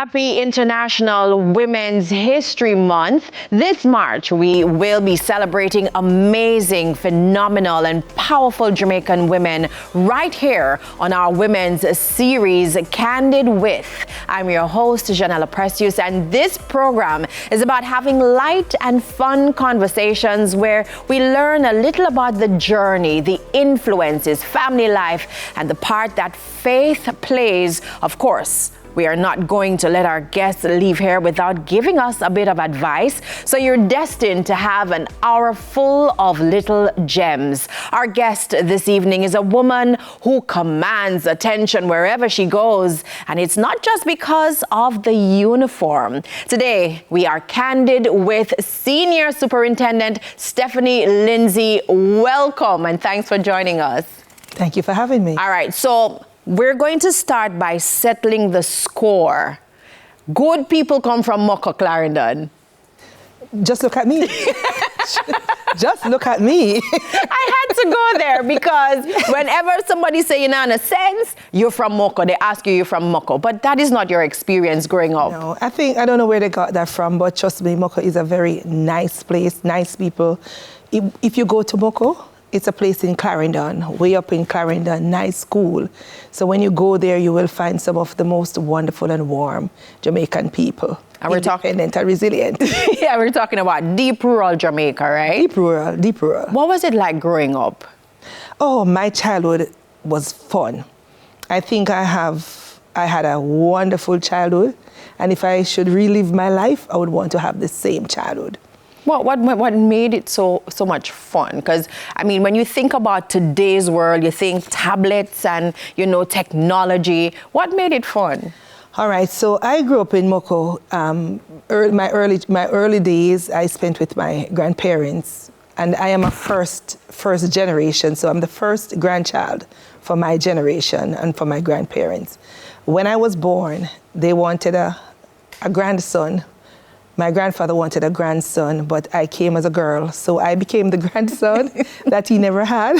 Happy International Women's History Month. This March, we will be celebrating amazing, phenomenal, and powerful Jamaican women right here on our women's series, Candid with. I'm your host, Janella Precious, and this program is about having light and fun conversations where we learn a little about the journey, the influences, family life, and the part that faith plays. Of course, we are not going to let our guests leave here without giving us a bit of advice. So you're destined to have an hour full of little gems. Our guest this evening is a woman who commands attention wherever she goes. And it's not just because of the uniform. Today, we are candid with Senior Superintendent Stephanie Lindsay. Welcome and thanks for joining us. Thank you for having me. All right, so we're going to start by settling the score. Good people come from Moko, Clarendon. Just look at me. Just look at me. I had to go there because whenever somebody say you're not in a sense, you're from Moko, they ask you're from Moko. But that is not your experience growing up. No, I don't know where they got that from, but trust me, Moko is a very nice place, nice people. If you go to Moko, it's a place in Clarendon, way up in Clarendon, nice school. So when you go there, you will find some of the most wonderful and warm Jamaican people. And we're independent and resilient. Yeah, we're talking about deep rural Jamaica, right? Deep rural, deep rural. What was it like growing up? Oh, my childhood was fun. I think I had a wonderful childhood. And if I should relive my life, I would want to have the same childhood. What made it so much fun? Because, I mean, when you think about today's world, you think tablets and, technology. What made it fun? All right, so I grew up in Moko. My early days I spent with my grandparents, and I am a first generation, so I'm the first grandchild for my generation and for my grandparents. When I was born, they wanted a grandson. My grandfather wanted a grandson, but I came as a girl, so I became the grandson that he never had.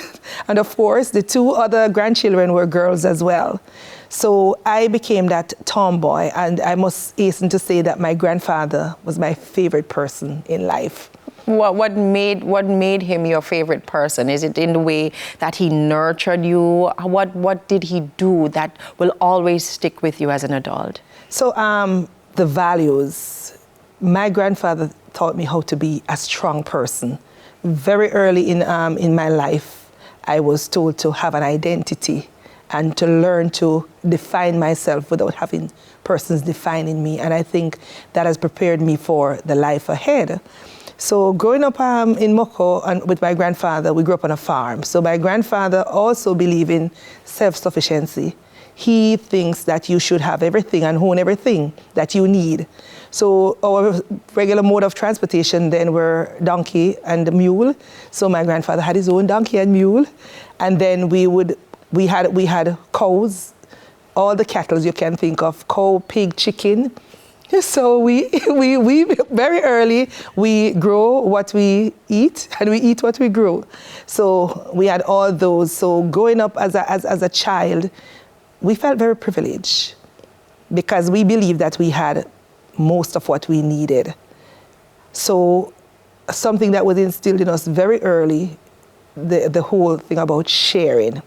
And of course, the two other grandchildren were girls as well. So I became that tomboy, and I must hasten to say that my grandfather was my favorite person in life. What made him your favorite person? Is it in the way that he nurtured you? What did he do that will always stick with you as an adult? So the values. My grandfather taught me how to be a strong person. Very early in my life, I was told to have an identity and to learn to define myself without having persons defining me. And I think that has prepared me for the life ahead. So growing up in Moko and with my grandfather, we grew up on a farm. So my grandfather also believed in self-sufficiency. He thinks that you should have everything and own everything that you need. So our regular mode of transportation then were donkey and mule. So my grandfather had his own donkey and mule. And then we had cows, all the cattle you can think of, cow, pig, chicken. So we very early, we grow what we eat and we eat what we grow. So we had all those. So growing up as a child, we felt very privileged because we believed that we had most of what we needed. So something that was instilled in us very early, the whole thing about sharing.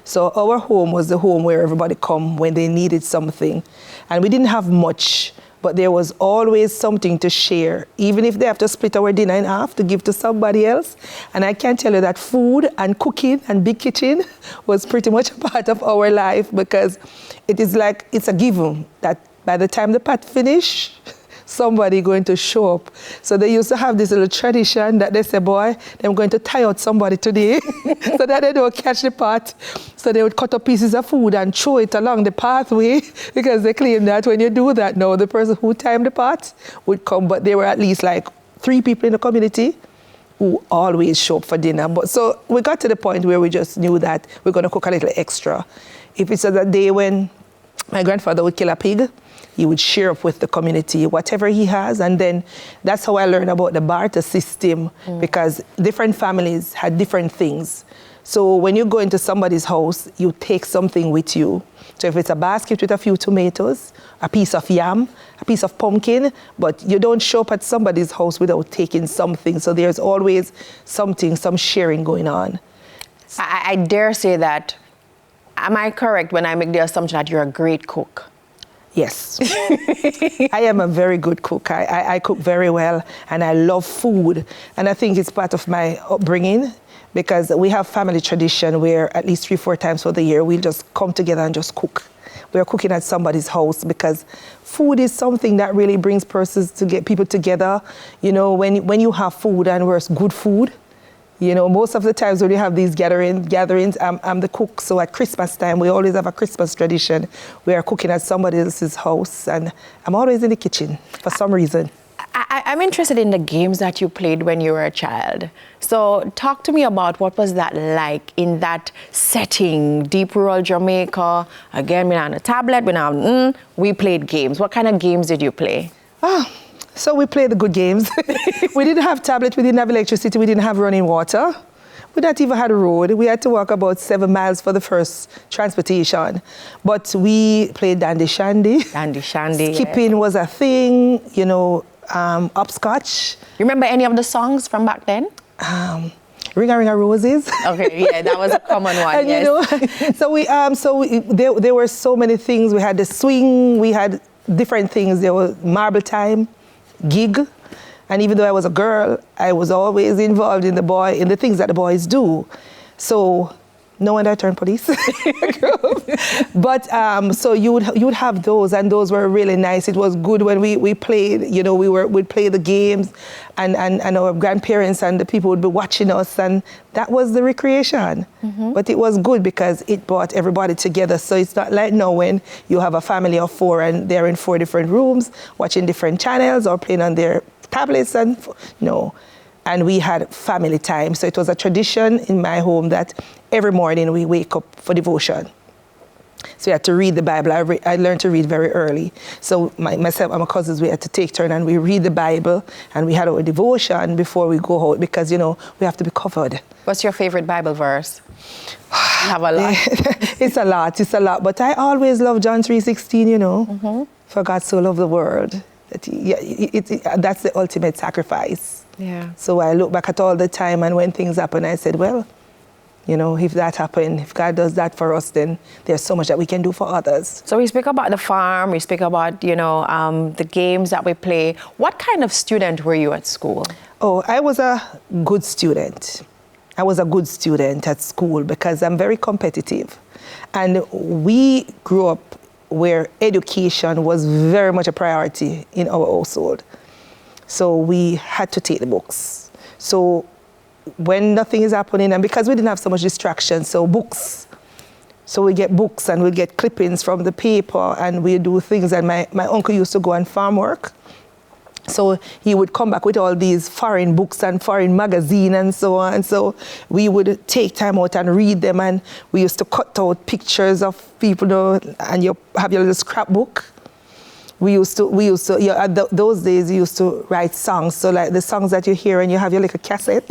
So our home was the home where everybody come when they needed something. And we didn't have much, but there was always something to share, even if they have to split our dinner in half to give to somebody else. And I can tell you that food and cooking and big kitchen was pretty much a part of our life because it is like, it's a given that by the time the pot finish, somebody going to show up. So they used to have this little tradition that they say, boy, I'm going to tie out somebody today so that they don't catch the pot. So they would cut up pieces of food and throw it along the pathway because they claim that when you do that now, the person who timed the pot would come, but there were at least like 3 people in the community who always show up for dinner. But so we got to the point where we just knew that we're going to cook a little extra. If it's a day when my grandfather would kill a pig, he would share up with the community whatever he has. And then that's how I learned about the barter system because different families had different things. So when you go into somebody's house, you take something with you. So if it's a basket with a few tomatoes, a piece of yam, a piece of pumpkin, but you don't show up at somebody's house without taking something. So there's always something, some sharing going on. I dare say that, am I correct when I make the assumption that you're a great cook? Yes. I am a very good cook. I cook very well, and I love food. And I think it's part of my upbringing, because we have family tradition where at least 3-4 times for the year, we just come together and just cook. We're cooking at somebody's house because food is something that really brings persons to get people together. You know, when you have food and we're good food, you know, most of the times when we have these gatherings, I'm the cook. So at Christmas time, we always have a Christmas tradition. We are cooking at somebody else's house, and I'm always in the kitchen for some reason. I'm interested in the games that you played when you were a child. So talk to me about what was that like in that setting, deep rural Jamaica. Again, we're on a tablet, we played games. What kind of games did you play? So we played the good games. We didn't have tablet, we didn't have electricity, we didn't have running water. We not even had a road. We had to walk about 7 miles for the first transportation. But we played dandy shandy. Dandy shandy. Skipping was a thing, you know, upscotch. You remember any of the songs from back then? Ring a Ring a Roses. Okay, yeah, that was a common one. And yes. You know, there were so many things. We had the swing, we had different things. There was marble time, gig. And even though I was a girl, I was always involved in the things that the boys do. So no wonder I turned police. But so you would have those, and those were really nice. It was good when we played. You know, we'd play the games, and our grandparents and the people would be watching us, and that was the recreation. Mm-hmm. But it was good because it brought everybody together. So it's not like now when you have a family of 4 and they're in 4 different rooms watching different channels or playing on their tablets, and no. And we had family time. So it was a tradition in my home that every morning we wake up for devotion. So we had to read the Bible. I learned to read very early. So myself and my cousins, we had to take turn and we read the Bible, and we had our devotion before we go out because, you know, we have to be covered. What's your favorite Bible verse? You have a lot. It's a lot. But I always love John 3:16, you know. Mm-hmm. For God so loved the world. That's the ultimate sacrifice. Yeah. So I look back at all the time, and when things happen, I said, well, you know, if that happened, if God does that for us, then there's so much that we can do for others. So we speak about the farm, we speak about, you know, the games that we play. What kind of student were you at school? Oh, I was a good student. I was a good student at school because I'm very competitive. And we grew up where education was very much a priority in our household. So we had to take the books. So when nothing is happening, and because we didn't have so much distraction, so books. So we get books and we get clippings from the paper and we do things. And my uncle used to go on farm work. So he would come back with all these foreign books and foreign magazines and so on. So we would take time out and read them, and we used to cut out pictures of people, you know, and you have your little scrapbook. We used to, those days you used to write songs. So like the songs that you hear, and you have your little cassette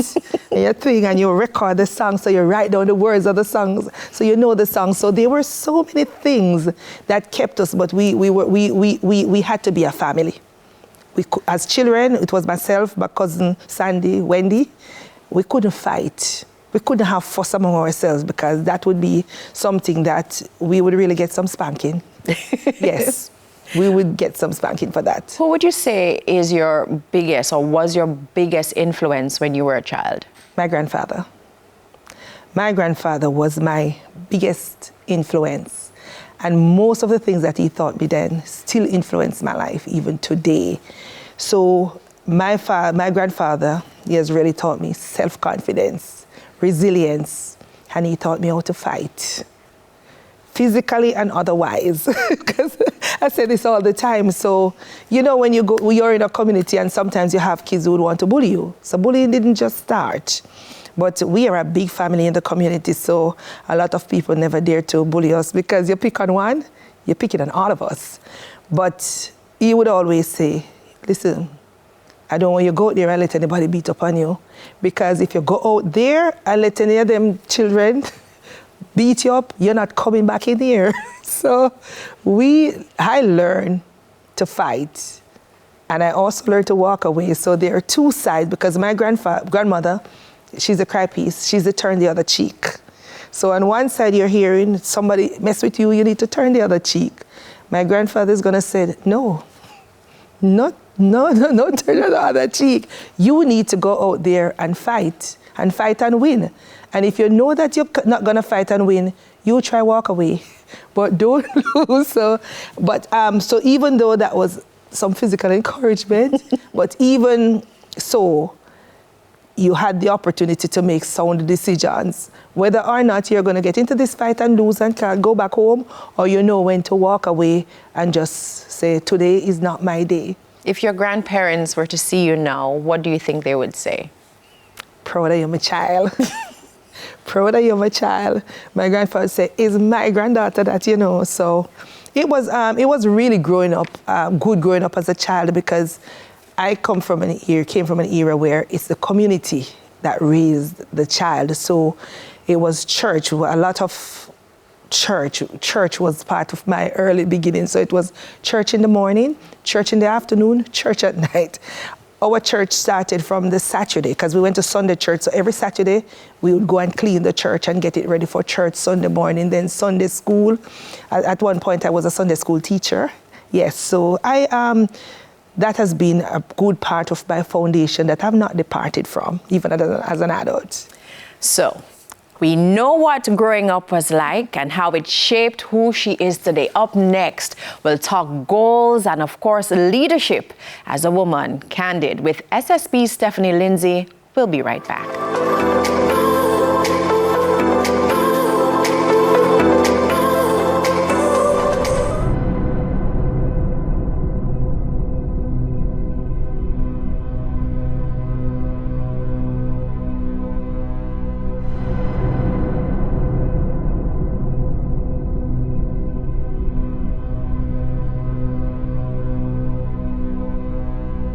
and your thing, and you record the song, so you write down the words of the songs, so you know the songs. So there were so many things that kept us, but we had to be a family. As children, it was myself, my cousin Sandy, Wendy. We couldn't fight. We couldn't have fuss among ourselves because that would be something that we would really get some spanking. Yes. We would get some spanking for that. Who would you say is your biggest or was your biggest influence when you were a child? My grandfather. My grandfather was my biggest influence. And most of the things that he taught me then still influence my life even today. So my grandfather, he has really taught me self-confidence, resilience, and he taught me how to fight. Physically and otherwise, because I say this all the time. So, you know, when you're in a community and sometimes you have kids who would want to bully you. So bullying didn't just start, but we are a big family in the community. So a lot of people never dare to bully us because you pick on one, you're picking on all of us. But he would always say, listen, I don't want you to go out there and let anybody beat up on you. Because if you go out there and let any of them children beat you up, you're not coming back in here. So I learned to fight. And I also learned to walk away. So there are two sides, because my grandmother, she's a cry piece. She's a turn the other cheek. So on one side, you're hearing somebody mess with you, you need to turn the other cheek. My grandfather's going to say, no, turn the other cheek. You need to go out there and fight and win. And if you know that you're not going to fight and win, you try walk away, but don't lose. So even though that was some physical encouragement, but even so, you had the opportunity to make sound decisions, whether or not you're going to get into this fight and lose and can't go back home, or you know when to walk away and just say, today is not my day. If your grandparents were to see you now, what do you think they would say? Proud of you, my child. Proud of you, my child. My grandfather said, it's my granddaughter that you know. So it was really growing up, good growing up as a child, because I came from an era where it's the community that raised the child. So it was church, a lot of church. Church was part of my early beginning. So it was church in the morning, church in the afternoon, church at night. Our church started from the Saturday, because we went to Sunday church. So every Saturday, we would go and clean the church and get it ready for church Sunday morning. Then Sunday school. At one point, I was a Sunday school teacher. Yes, so that has been a good part of my foundation that I've not departed from, even as an adult. So we know what growing up was like and how it shaped who she is today. Up next, we'll talk goals and, of course, leadership as a woman. Candid with SSP Stephanie Lindsay. We'll be right back.